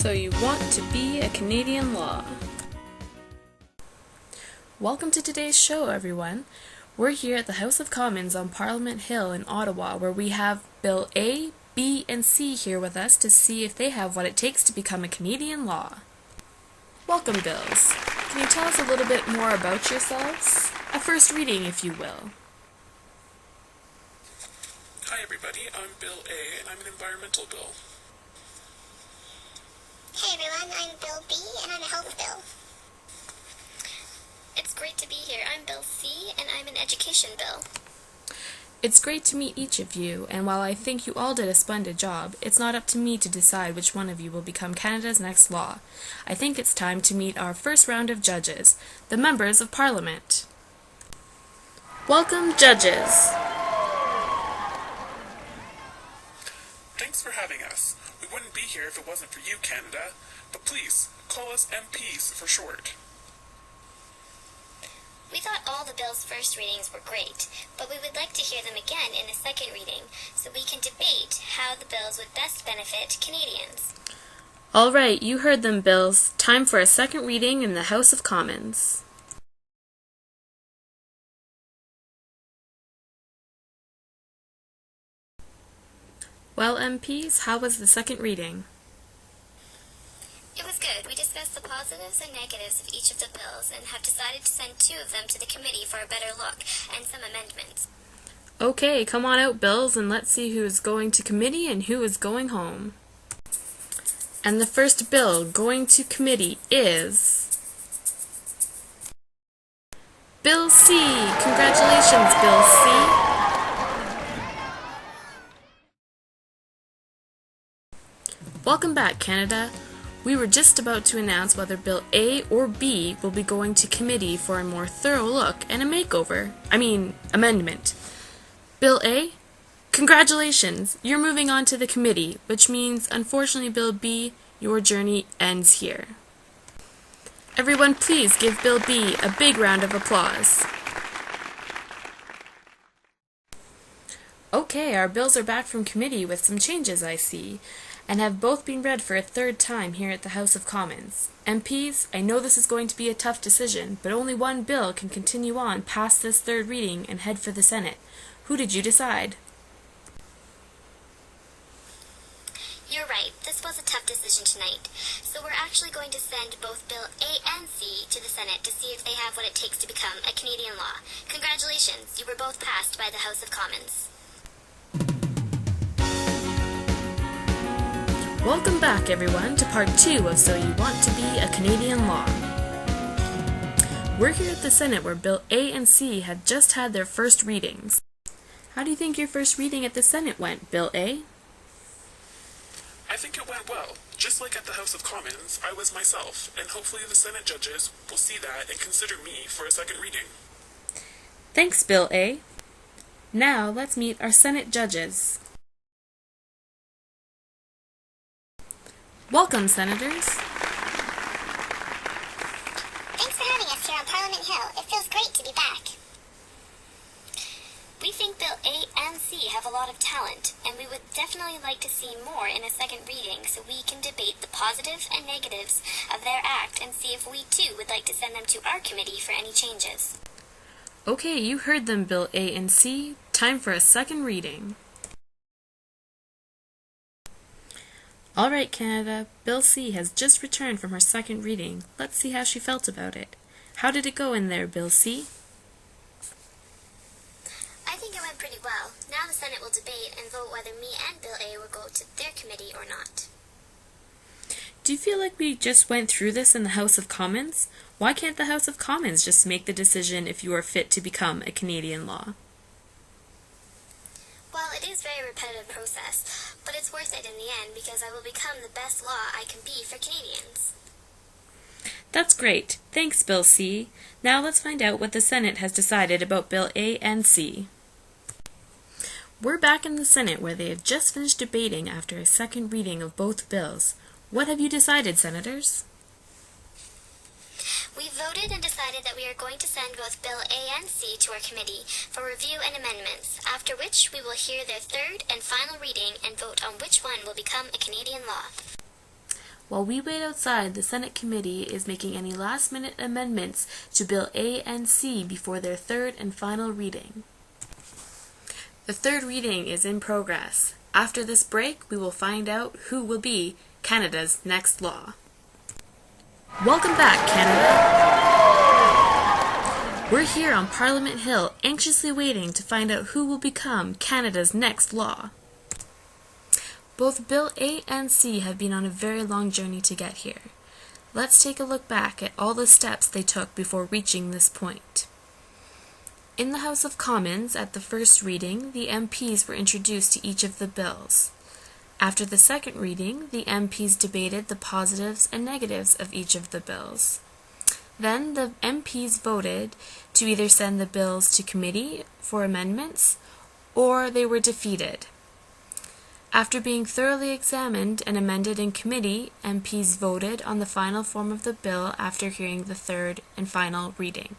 So you want to be a Canadian law. Welcome to today's show, everyone. We're here at the House of Commons on Parliament Hill in Ottawa, where we have Bill A, B, and C here with us to see if they have what it takes to become a Canadian law. Welcome, Bills. Can you tell us a little bit more about yourselves? A first reading, if you will. Hi everybody, I'm Bill A, and I'm an environmental bill. Hey everyone, I'm Bill B, and I'm a health bill. It's great to be here. I'm Bill C, and I'm an education bill. It's great to meet each of you, and while I think you all did a splendid job, it's not up to me to decide which one of you will become Canada's next law. I think it's time to meet our first round of judges, the members of Parliament. Welcome, judges. Thanks for having us. We wouldn't be here if it wasn't for you, Canada, but please, call us MPs for short. We thought all the bill's first readings were great, but we would like to hear them again in a second reading, so we can debate how the bills would best benefit Canadians. All right, you heard them, Bills. Time for a second reading in the House of Commons. Well, MPs, how was the second reading? It was good. We discussed the positives and negatives of each of the bills and have decided to send 2 of them to the committee for a better look and some amendments. Okay, come on out, Bills, and let's see who is going to committee and who is going home. And the first bill going to committee is Bill C. Congratulations, Bill C. Welcome back, Canada. We were just about to announce whether Bill A or B will be going to committee for a more thorough look and a amendment. Bill A, congratulations, you're moving on to the committee, which means, unfortunately, Bill B, your journey ends here. Everyone, please give Bill B a big round of applause. Okay, our bills are back from committee with some changes, I see, and have both been read for a third time here at the House of Commons. MPs, I know this is going to be a tough decision, but only one bill can continue on past this third reading and head for the Senate. Who did you decide? You're right. This was a tough decision tonight. So we're actually going to send both Bill A and C to the Senate to see if they have what it takes to become a Canadian law. Congratulations. You were both passed by the House of Commons. Welcome back, everyone, to part 2 of So You Want to Be a Canadian Law. We're here at the Senate where Bill A and C had just had their first readings. How do you think your first reading at the Senate went, Bill A? I think it went well. Just like at the House of Commons, I was myself, and hopefully the Senate judges will see that and consider me for a second reading. Thanks, Bill A. Now let's meet our Senate judges. Welcome, Senators. Thanks for having us here on Parliament Hill. It feels great to be back. We think Bill A and C have a lot of talent, and we would definitely like to see more in a second reading so we can debate the positives and negatives of their act and see if we too would like to send them to our committee for any changes. Okay, you heard them, Bill A and C. Time for a second reading. All right, Canada, Bill C has just returned from her second reading. Let's see how she felt about it. How did it go in there, Bill C? I think it went pretty well. Now the Senate will debate and vote whether me and Bill A will go to their committee or not. Do you feel like we just went through this in the House of Commons? Why can't the House of Commons just make the decision if you are fit to become a Canadian law? Well, it is a very repetitive process, but it's worth it in the end because I will become the best law I can be for Canadians. That's great. Thanks, Bill C. Now let's find out what the Senate has decided about Bill A and C. We're back in the Senate where they have just finished debating after a second reading of both bills. What have you decided, Senators? We voted and decided that we are going to send both Bill A and C to our committee for review and amendments, after which we will hear their third and final reading and vote on which one will become a Canadian law. While we wait outside, the Senate committee is making any last-minute amendments to Bill A and C before their third and final reading. The third reading is in progress. After this break, we will find out who will be Canada's next law. Welcome back, Canada! We're here on Parliament Hill, anxiously waiting to find out who will become Canada's next law. Both Bill A and C have been on a very long journey to get here. Let's take a look back at all the steps they took before reaching this point. In the House of Commons, at the first reading, the MPs were introduced to each of the bills. After the second reading, the MPs debated the positives and negatives of each of the bills. Then the MPs voted to either send the bills to committee for amendments, or they were defeated. After being thoroughly examined and amended in committee, MPs voted on the final form of the bill after hearing the third and final reading.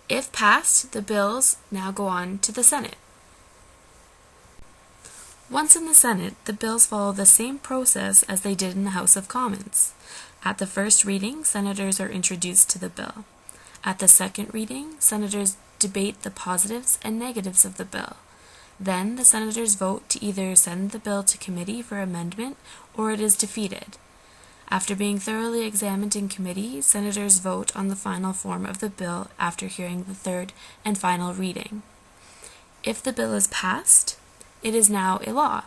If passed, the bills now go on to the Senate. Once in the Senate, the bills follow the same process as they did in the House of Commons. At the first reading, senators are introduced to the bill. At the second reading, senators debate the positives and negatives of the bill. Then the senators vote to either send the bill to committee for amendment or it is defeated. After being thoroughly examined in committee, senators vote on the final form of the bill after hearing the third and final reading. If the bill is passed, it is now a law.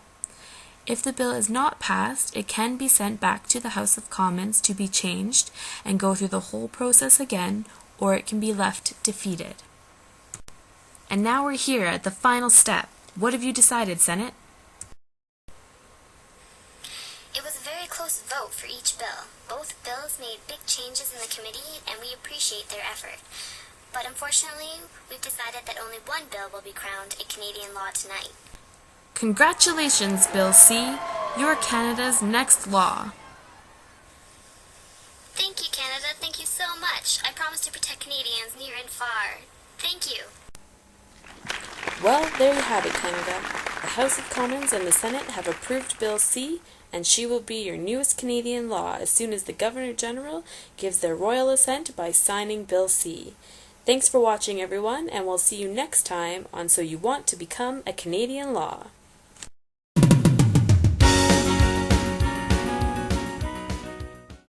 If the bill is not passed, it can be sent back to the House of Commons to be changed and go through the whole process again, or it can be left defeated. And now we're here at the final step. What have you decided, Senate? It was a very close vote for each bill. Both bills made big changes in the committee, and we appreciate their effort. But unfortunately, we've decided that only one bill will be crowned a Canadian law tonight. Congratulations, Bill C. You're Canada's next law. Thank you, Canada. Thank you so much. I promise to protect Canadians near and far. Thank you. Well, there you have it, Canada. The House of Commons and the Senate have approved Bill C, and she will be your newest Canadian law as soon as the Governor-General gives their royal assent by signing Bill C. Thanks for watching, everyone, and we'll see you next time on So You Want to Become a Canadian Law.